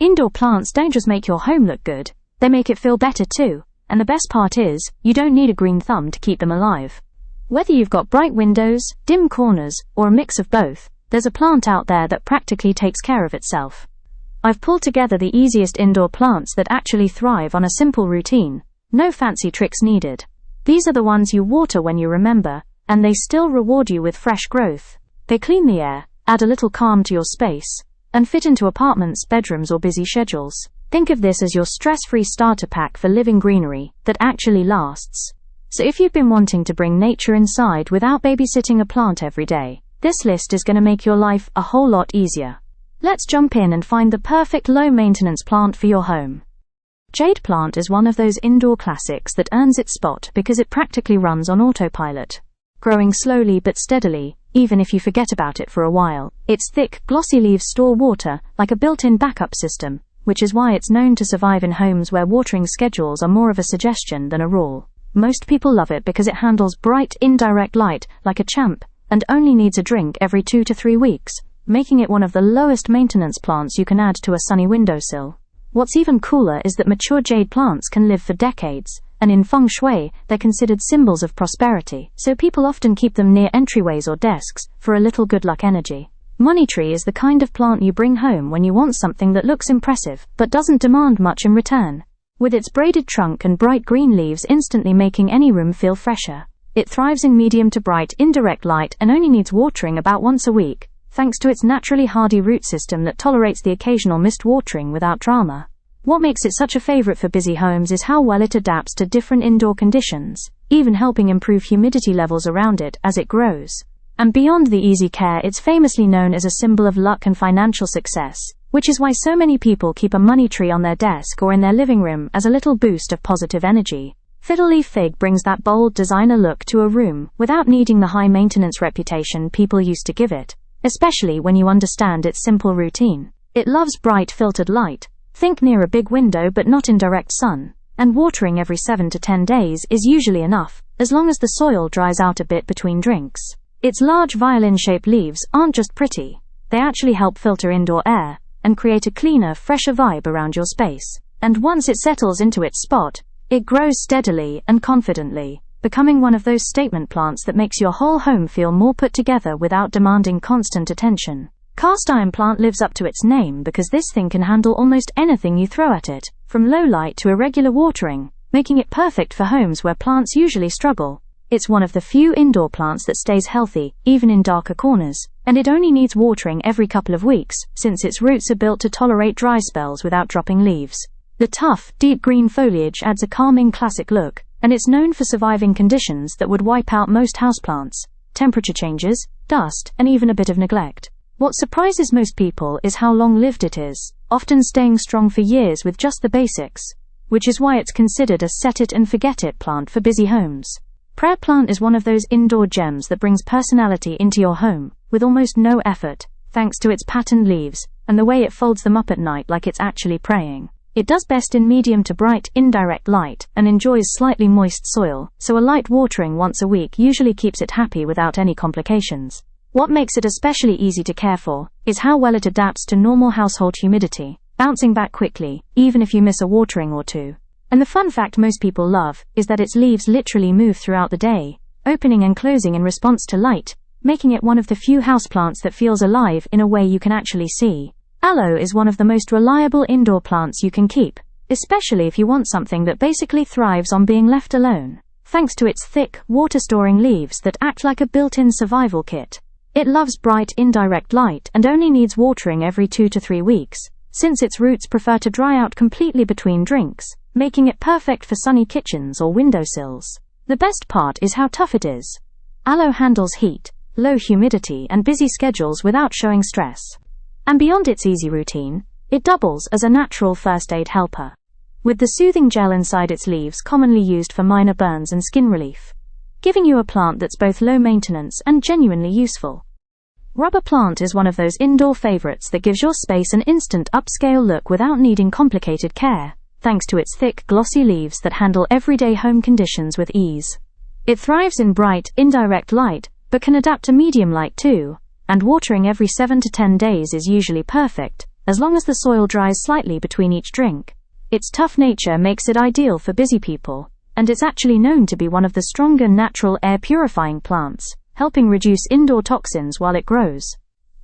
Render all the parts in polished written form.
Indoor plants don't just make your home look good, they make it feel better too, and the best part is, you don't need a green thumb to keep them alive. Whether you've got bright windows, dim corners, or a mix of both, there's a plant out there that practically takes care of itself. I've pulled together the easiest indoor plants that actually thrive on a simple routine, no fancy tricks needed. These are the ones you water when you remember, and they still reward you with fresh growth. They clean the air, add a little calm to your space, and fit into apartments, bedrooms, or busy schedules. Think of this as your stress-free starter pack for living greenery that actually lasts. So if you've been wanting to bring nature inside without babysitting a plant every day, this list is going to make your life a whole lot easier. Let's jump in and find the perfect low-maintenance plant for your home. Jade plant is one of those indoor classics that earns its spot because it practically runs on autopilot. Growing slowly but steadily, even if you forget about it for a while, its thick, glossy leaves store water like a built-in backup system, which is why it's known to survive in homes where watering schedules are more of a suggestion than a rule. Most people love it because it handles bright, indirect light like a champ and only needs a drink every 2 to 3 weeks, making it one of the lowest maintenance plants you can add to a sunny windowsill. What's even cooler is that mature jade plants can live for decades, and in feng shui, they're considered symbols of prosperity, so people often keep them near entryways or desks for a little good luck energy. Money tree is the kind of plant you bring home when you want something that looks impressive but doesn't demand much in return. With its braided trunk and bright green leaves instantly making any room feel fresher. It thrives in medium to bright indirect light and only needs watering about once a week, thanks to its naturally hardy root system that tolerates the occasional mist watering without drama. What makes it such a favorite for busy homes is how well it adapts to different indoor conditions, even helping improve humidity levels around it as it grows. And beyond the easy care, it's famously known as a symbol of luck and financial success, which is why so many people keep a money tree on their desk or in their living room as a little boost of positive energy. Fiddle Leaf Fig brings that bold designer look to a room without needing the high-maintenance reputation people used to give it, especially when you understand its simple routine. It loves bright filtered light. Think near a big window but not in direct sun, and watering every 7 to 10 days is usually enough, as long as the soil dries out a bit between drinks. Its large violin-shaped leaves aren't just pretty, they actually help filter indoor air and create a cleaner, fresher vibe around your space. And once it settles into its spot, it grows steadily and confidently, becoming one of those statement plants that makes your whole home feel more put together without demanding constant attention. Cast iron plant lives up to its name because this thing can handle almost anything you throw at it, from low light to irregular watering, making it perfect for homes where plants usually struggle. It's one of the few indoor plants that stays healthy, even in darker corners, and it only needs watering every couple of weeks, since its roots are built to tolerate dry spells without dropping leaves. The tough, deep green foliage adds a calming classic look, and it's known for surviving conditions that would wipe out most houseplants: temperature changes, dust, and even a bit of neglect. What surprises most people is how long-lived it is, often staying strong for years with just the basics, which is why it's considered a set-it-and-forget-it plant for busy homes. Prayer plant is one of those indoor gems that brings personality into your home, with almost no effort, thanks to its patterned leaves, and the way it folds them up at night like it's actually praying. It does best in medium to bright, indirect light, and enjoys slightly moist soil, so a light watering once a week usually keeps it happy without any complications. What makes it especially easy to care for is how well it adapts to normal household humidity, bouncing back quickly, even if you miss a watering or two. And the fun fact most people love is that its leaves literally move throughout the day, opening and closing in response to light, making it one of the few houseplants that feels alive in a way you can actually see. Aloe is one of the most reliable indoor plants you can keep, especially if you want something that basically thrives on being left alone, thanks to its thick, water-storing leaves that act like a built-in survival kit. It loves bright, indirect light and only needs watering every 2 to 3 weeks, since its roots prefer to dry out completely between drinks, making it perfect for sunny kitchens or windowsills. The best part is how tough it is. Aloe handles heat, low humidity, and busy schedules without showing stress. And beyond its easy routine, it doubles as a natural first aid helper, with the soothing gel inside its leaves commonly used for minor burns and skin relief, giving you a plant that's both low maintenance and genuinely useful. Rubber plant is one of those indoor favorites that gives your space an instant upscale look without needing complicated care, thanks to its thick, glossy leaves that handle everyday home conditions with ease. It thrives in bright, indirect light, but can adapt to medium light too, and watering every 7 to 10 days is usually perfect, as long as the soil dries slightly between each drink. Its tough nature makes it ideal for busy people, and it's actually known to be one of the stronger natural air-purifying plants, helping reduce indoor toxins while it grows.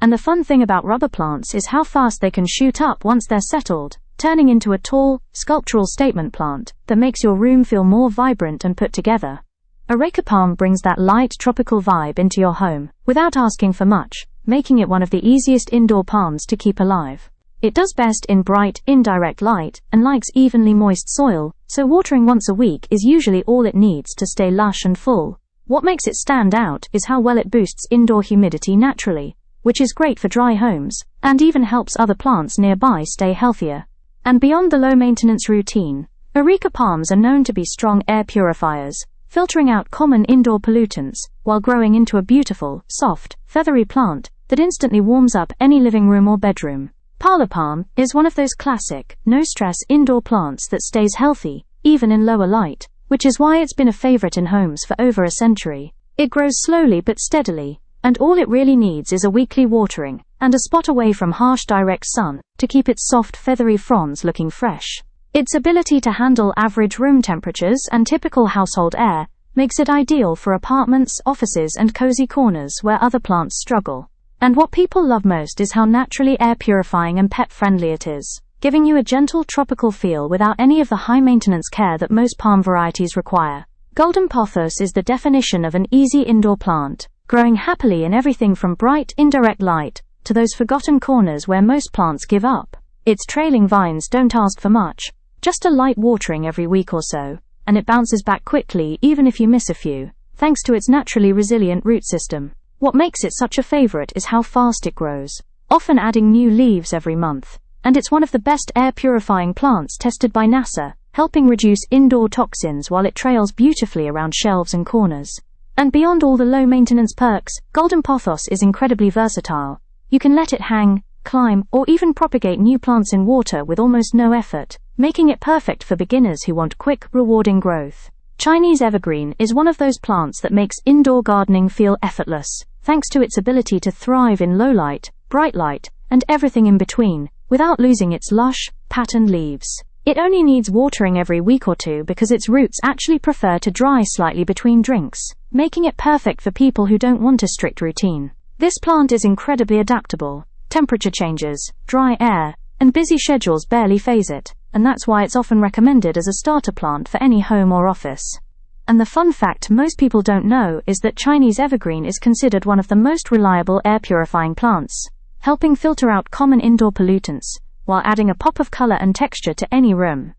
And the fun thing about rubber plants is how fast they can shoot up once they're settled, turning into a tall, sculptural statement plant that makes your room feel more vibrant and put together. Areca Palm brings that light tropical vibe into your home without asking for much, making it one of the easiest indoor palms to keep alive. It does best in bright, indirect light and likes evenly moist soil, so watering once a week is usually all it needs to stay lush and full. What makes it stand out is how well it boosts indoor humidity naturally, which is great for dry homes, and even helps other plants nearby stay healthier. And beyond the low-maintenance routine, Areca palms are known to be strong air purifiers, filtering out common indoor pollutants, while growing into a beautiful, soft, feathery plant that instantly warms up any living room or bedroom. Parlor Palm is one of those classic, no-stress indoor plants that stays healthy, even in lower light, which is why it's been a favorite in homes for over a century. It grows slowly but steadily, and all it really needs is a weekly watering and a spot away from harsh direct sun to keep its soft feathery fronds looking fresh. Its ability to handle average room temperatures and typical household air makes it ideal for apartments, offices, and cozy corners where other plants struggle. And what people love most is how naturally air-purifying and pet-friendly it is, giving you a gentle tropical feel without any of the high-maintenance care that most palm varieties require. Golden Pothos is the definition of an easy indoor plant, growing happily in everything from bright, indirect light to those forgotten corners where most plants give up. Its trailing vines don't ask for much, just a light watering every week or so, and it bounces back quickly even if you miss a few, thanks to its naturally resilient root system. What makes it such a favorite is how fast it grows, often adding new leaves every month, and it's one of the best air-purifying plants tested by NASA, helping reduce indoor toxins while it trails beautifully around shelves and corners. And beyond all the low-maintenance perks, Golden Pothos is incredibly versatile. You can let it hang, climb, or even propagate new plants in water with almost no effort, making it perfect for beginners who want quick, rewarding growth. Chinese Evergreen is one of those plants that makes indoor gardening feel effortless, thanks to its ability to thrive in low light, bright light, and everything in between, without losing its lush, patterned leaves. It only needs watering every week or two because its roots actually prefer to dry slightly between drinks, making it perfect for people who don't want a strict routine. This plant is incredibly adaptable. Temperature changes, dry air, and busy schedules barely faze it, and that's why it's often recommended as a starter plant for any home or office. And the fun fact most people don't know is that Chinese Evergreen is considered one of the most reliable air-purifying plants, helping filter out common indoor pollutants, while adding a pop of color and texture to any room.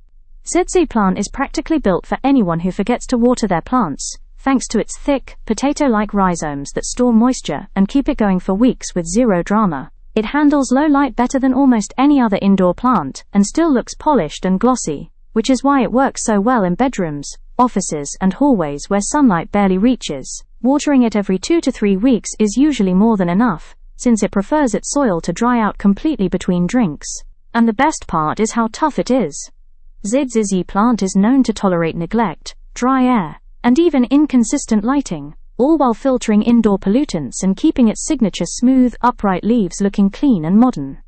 Jade Plant is practically built for anyone who forgets to water their plants, thanks to its thick, potato-like rhizomes that store moisture and keep it going for weeks with zero drama. It handles low light better than almost any other indoor plant, and still looks polished and glossy, which is why it works so well in bedrooms, offices, and hallways where sunlight barely reaches. Watering it every 2 to 3 weeks is usually more than enough, since it prefers its soil to dry out completely between drinks. And the best part is how tough it is. Jade Plant is known to tolerate neglect, dry air, and even inconsistent lighting, all while filtering indoor pollutants and keeping its signature smooth, upright leaves looking clean and modern.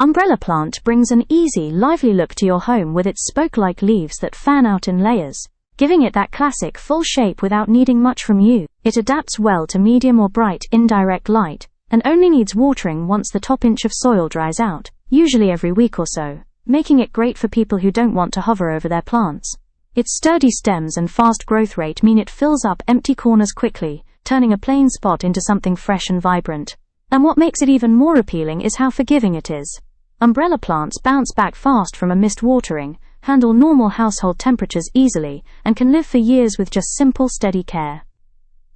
Umbrella Plant brings an easy, lively look to your home with its spoke-like leaves that fan out in layers, giving it that classic full shape without needing much from you. It adapts well to medium or bright, indirect light, and only needs watering once the top inch of soil dries out, usually every week or so, making it great for people who don't want to hover over their plants. Its sturdy stems and fast growth rate mean it fills up empty corners quickly, turning a plain spot into something fresh and vibrant. And what makes it even more appealing is how forgiving it is. Umbrella plants bounce back fast from a missed watering, handle normal household temperatures easily, and can live for years with just simple, steady care.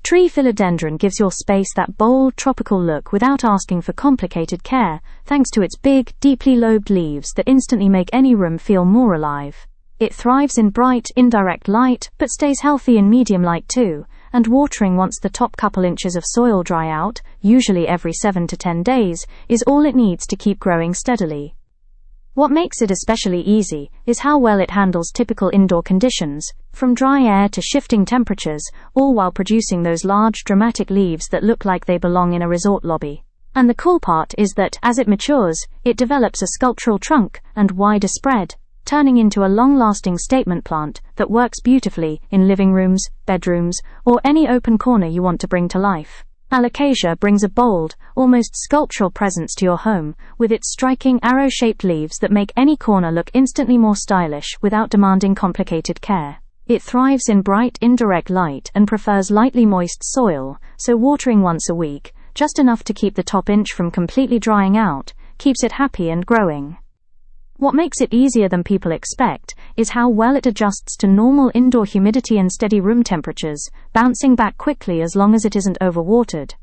Tree Philodendron gives your space that bold, tropical look without asking for complicated care, thanks to its big, deeply lobed leaves that instantly make any room feel more alive. It thrives in bright, indirect light, but stays healthy in medium light too, and watering once the top couple inches of soil dry out, usually every 7 to 10 days, is all it needs to keep growing steadily. What makes it especially easy is how well it handles typical indoor conditions, from dry air to shifting temperatures, all while producing those large, dramatic leaves that look like they belong in a resort lobby. And the cool part is that, as it matures, it develops a sculptural trunk and wider spread, turning into a long-lasting statement plant that works beautifully in living rooms, bedrooms, or any open corner you want to bring to life. Alocasia brings a bold, almost sculptural presence to your home, with its striking arrow-shaped leaves that make any corner look instantly more stylish without demanding complicated care. It thrives in bright, indirect light and prefers lightly moist soil, so watering once a week, just enough to keep the top inch from completely drying out, keeps it happy and growing. What makes it easier than people expect is how well it adjusts to normal indoor humidity and steady room temperatures, bouncing back quickly as long as it isn't overwatered.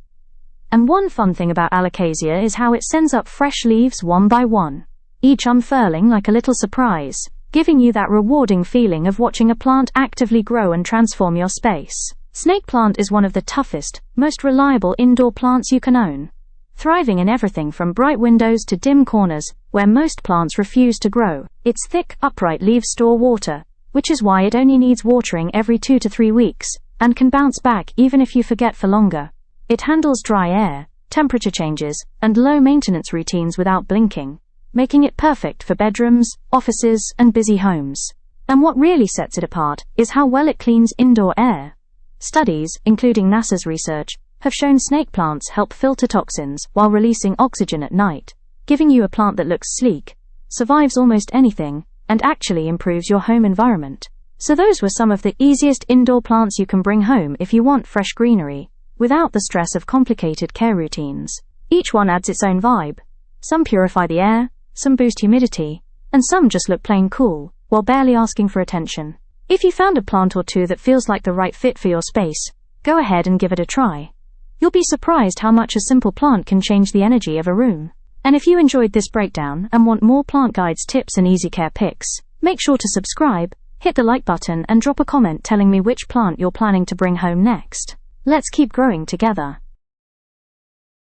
And one fun thing about Alocasia is how it sends up fresh leaves one by one, each unfurling like a little surprise, giving you that rewarding feeling of watching a plant actively grow and transform your space. Snake plant is one of the toughest, most reliable indoor plants you can own. Thriving in everything from bright windows to dim corners, where most plants refuse to grow, its thick, upright leaves store water, which is why it only needs watering every 2 to 3 weeks, and can bounce back even if you forget for longer. It handles dry air, temperature changes, and low maintenance routines without blinking, making it perfect for bedrooms, offices, and busy homes. And what really sets it apart is how well it cleans indoor air. Studies, including NASA's research, have shown snake plants help filter toxins while releasing oxygen at night, giving you a plant that looks sleek, survives almost anything, and actually improves your home environment. So those were some of the easiest indoor plants you can bring home if you want fresh greenery, without the stress of complicated care routines. Each one adds its own vibe. Some purify the air, some boost humidity, and some just look plain cool, while barely asking for attention. If you found a plant or two that feels like the right fit for your space, go ahead and give it a try. You'll be surprised how much a simple plant can change the energy of a room. And if you enjoyed this breakdown and want more plant guides, tips, and easy care picks, make sure to subscribe, hit the like button, and drop a comment telling me which plant you're planning to bring home next. Let's keep growing together.